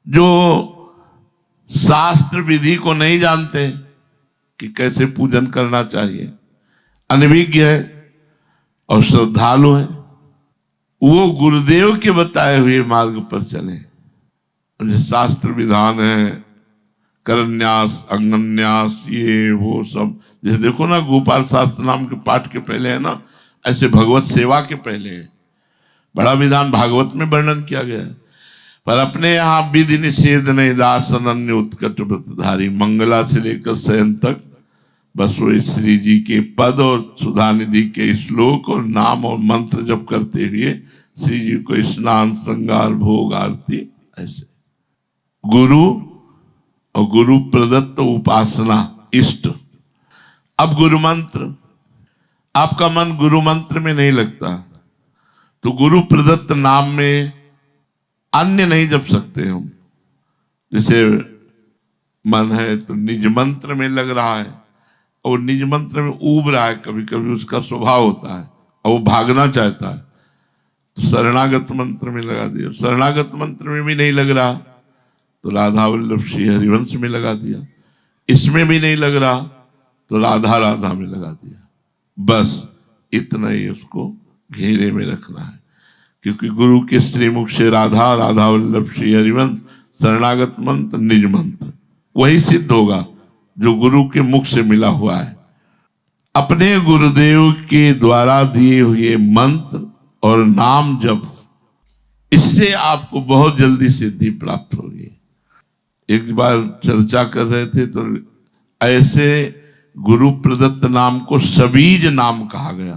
जो शास्त्र विधि को नहीं जानते कि कैसे पूजन करना चाहिए, अनभिज्ञ है और श्रद्धालु है, वो गुरुदेव के बताए हुए मार्ग पर चले। शास्त्र विधान है, करन्यास, अंगन्यास, ये वो सब, जैसे देखो ना गोपाल शास्त्र नाम के पाठ के पहले है ना, ऐसे भगवत सेवा के पहले है। बड़ा विधान भागवत में वर्णन किया गया है। पर अपने यहाँ विधि निषेध नहीं, दास अनन्य उत्कट व्रतधारी, मंगला से लेकर शयन तक बस वो श्री जी के पद और सुधा निधि के श्लोक और नाम और मंत्र जप करते हुए श्री जी को स्नान, श्रृंगार, भोग, आरती, ऐसे गुरु और गुरु प्रदत्त उपासना, इष्ट। अब गुरु मंत्र, आपका मन गुरु मंत्र में नहीं लगता तो गुरु प्रदत्त नाम में अन्य नहीं जप सकते हम। जैसे मन है तो निज मंत्र में लग रहा है और निज मंत्र में ऊब रहा है, कभी कभी उसका स्वभाव होता है और वो भागना चाहता है तो शरणागत मंत्र में लगा दिया। शरणागत मंत्र में भी नहीं लग रहा तो राधा वल्लभ श्री हरिवंश में लगा दिया। इसमें भी नहीं लग रहा तो राधा राधा में लगा दिया। बस इतना ही उसको घेरे में रखना है, क्योंकि गुरु के श्रीमुख से राधा, राधा वल्लभ श्री हरिवंश, शरणागत मंत्र, निज मंत्र वही सिद्ध होगा जो गुरु के मुख से मिला हुआ है। अपने गुरुदेव के द्वारा दिए हुए मंत्र और नाम जप, इससे आपको बहुत जल्दी सिद्धि प्राप्त होगी। एक बार चर्चा कर रहे थे तो ऐसे गुरु प्रदत्त नाम को सबीज नाम कहा गया।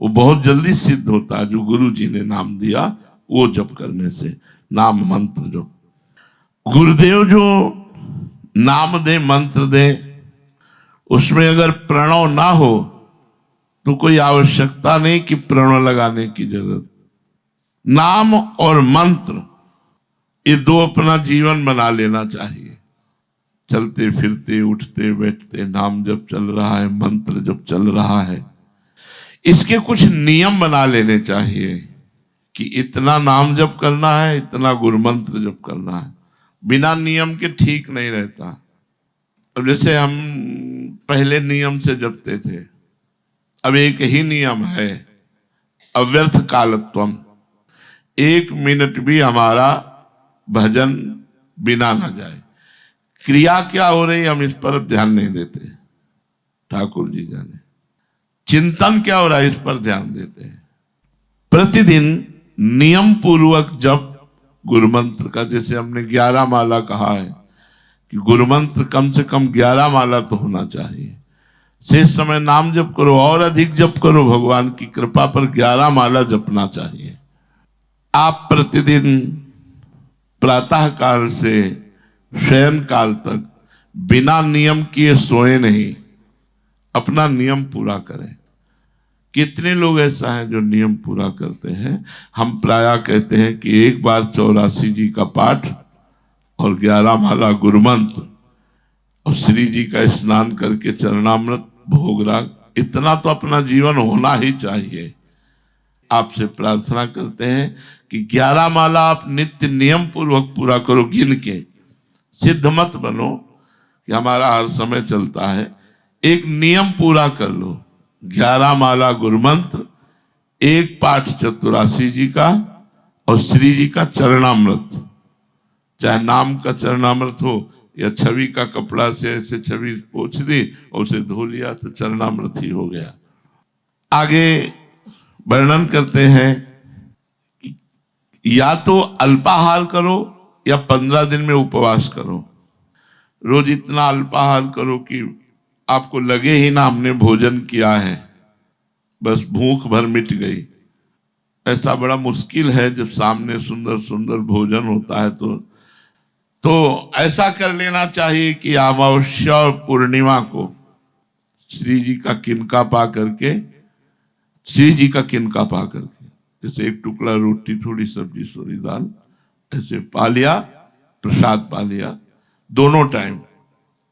वो बहुत जल्दी सिद्ध होता है, जो गुरु जी ने नाम दिया वो जप करने से, नाम मंत्र जो गुरुदेव जो नाम दे, मंत्र दे, उसमें अगर प्रणव ना हो तो कोई आवश्यकता नहीं कि प्रणव लगाने की जरूरत। नाम और मंत्र ये दो अपना जीवन बना लेना चाहिए। चलते फिरते, उठते बैठते नाम जब चल रहा है, मंत्र जब चल रहा है, इसके कुछ नियम बना लेने चाहिए कि इतना नाम जप करना है, इतना गुरु मंत्र जप करना है। बिना नियम के ठीक नहीं रहता। अब जैसे हम पहले नियम से जपते थे, अब एक ही नियम है, अव्यर्थ कालत्वम। 1 मिनट भी हमारा भजन बिना ना जाए। क्रिया क्या हो रही हम इस पर ध्यान नहीं देते, ठाकुर जी जाने। चिंतन क्या हो रहा है इस पर ध्यान देते हैं। प्रतिदिन नियम पूर्वक जप गुरु मंत्र का, जैसे हमने 11 माला कहा है कि गुरु मंत्र कम से कम 11 माला तो होना चाहिए। शेष समय नाम जप करो और अधिक जप करो, भगवान की कृपा पर 11 माला जपना चाहिए। आप प्रतिदिन प्रातः काल से शयन काल तक बिना नियम किए सोए नहीं, अपना नियम पूरा करें। कितने लोग ऐसा है जो नियम पूरा करते हैं। हम प्रायः कहते हैं कि एक बार 84 जी का पाठ और 11 माला गुरु मंत्र और श्री जी का स्नान करके चरणामृत, भोगराग, इतना तो अपना जीवन होना ही चाहिए। आपसे प्रार्थना करते हैं कि 11 माला आप नित्य नियम पूर्वक पूरा करो, गिन के। सिद्ध मत बनो कि हमारा हर समय चलता है। एक नियम पूरा कर लो, 11 माला गुरु मंत्र, एक पाठ 84 जी का और श्री जी का चरणामृत। चाहे नाम का चरणामृत हो या छवि का कपड़ा से ऐसे छवि पोंछ दी और उसे धो लिया तो चरणामृत ही हो गया। आगे वर्णन करते हैं कि या तो अल्पाहार करो या 15 दिन में उपवास करो। रोज इतना अल्पाहार करो कि आपको लगे ही ना हमने भोजन किया है, बस भूख भर मिट गई। ऐसा बड़ा मुश्किल है जब सामने सुंदर सुंदर भोजन होता है तो ऐसा कर लेना चाहिए कि अमावस्या और पूर्णिमा को श्री जी का किनका पा करके, जैसे एक टुकड़ा रोटी, थोड़ी सब्जी, थोड़ी दाल, ऐसे पा लिया, प्रसाद पा लिया दोनों टाइम,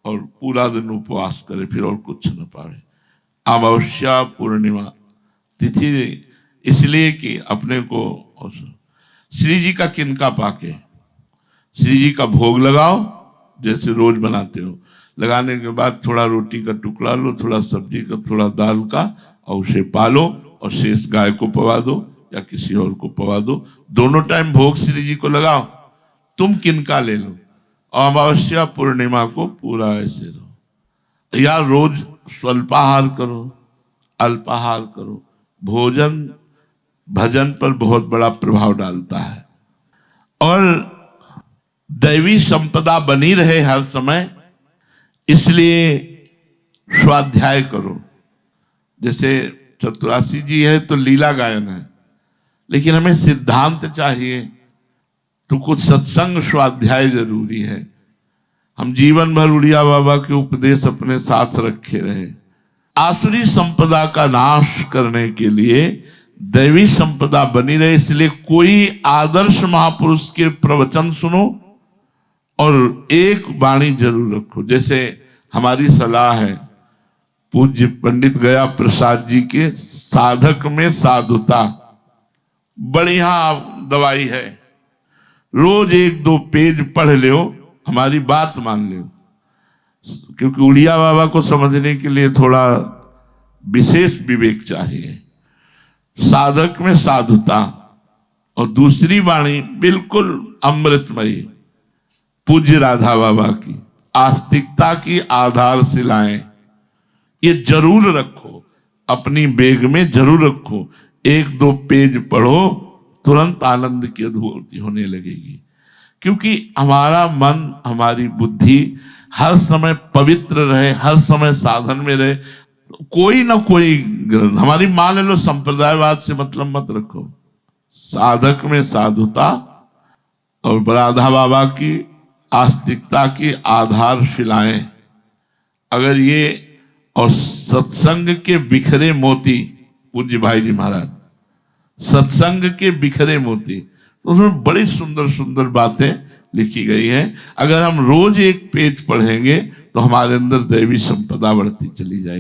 और पूरा दिन उपवास करे, फिर और कुछ न पावे। अमावस्या पूर्णिमा तिथि इसलिए कि अपने को श्री जी का किनका पाके श्री जी का भोग लगाओ जैसे रोज बनाते हो। लगाने के बाद थोड़ा रोटी का टुकड़ा लो, थोड़ा सब्जी का, थोड़ा दाल का, और उसे पालो और शेष गाय को पवा दो या किसी और को पवा दो। दोनों टाइम भोग श्री जी को लगाओ। तुम किनका ले लो, अमावस्या पूर्णिमा को पूरा ऐसे रहो। या रोज स्वल्पाहार करो, अल्पाहार करो। भोजन भजन पर बहुत बड़ा प्रभाव डालता है। और दैवी संपदा बनी रहे हर समय, इसलिए स्वाध्याय करो। जैसे चतुरासी जी है तो लीला गायन है, लेकिन हमें सिद्धांत चाहिए तो कुछ सत्संग स्वाध्याय जरूरी है। हम जीवन भर उड़िया बाबा के उपदेश अपने साथ रखे रहे। आसुरी संपदा का नाश करने के लिए दैवी संपदा बनी रहे, इसलिए कोई आदर्श महापुरुष के प्रवचन सुनो और एक वाणी जरूर रखो। जैसे हमारी सलाह है पूज्य पंडित गया प्रसाद जी के साधक में साधुता, बढ़िया दवाई है। रोज 1-2 पेज पढ़ लो, हमारी बात मान लो, क्योंकि उड़िया बाबा को समझने के लिए थोड़ा विशेष विवेक चाहिए। साधक में साधुता, और दूसरी वाणी बिल्कुल अमृतमयी पूज्य राधा बाबा की आस्तिकता की आधारशिलाएं, ये जरूर रखो, अपनी बैग में जरूर रखो। 1-2 पेज पढ़ो, तुरंत आनंद की अनुभूति होने लगेगी। क्योंकि हमारा मन, हमारी बुद्धि हर समय पवित्र रहे, हर समय साधन में रहे। कोई ना कोई ग्रंथ, हमारी मान लो संप्रदायवाद से मतलब मत रखो। साधक में साधुता और राधा बाबा की आस्तिकता की आधारशिलाएं, अगर ये, और सत्संग के बिखरे मोती, पूज्य भाई जी महाराज, सत्संग के बिखरे मोती, तो उसमें बड़ी सुंदर सुंदर बातें लिखी गई हैं। अगर हम रोज 1 पेज पढ़ेंगे तो हमारे अंदर दैवी संपदा बढ़ती चली जाएगी।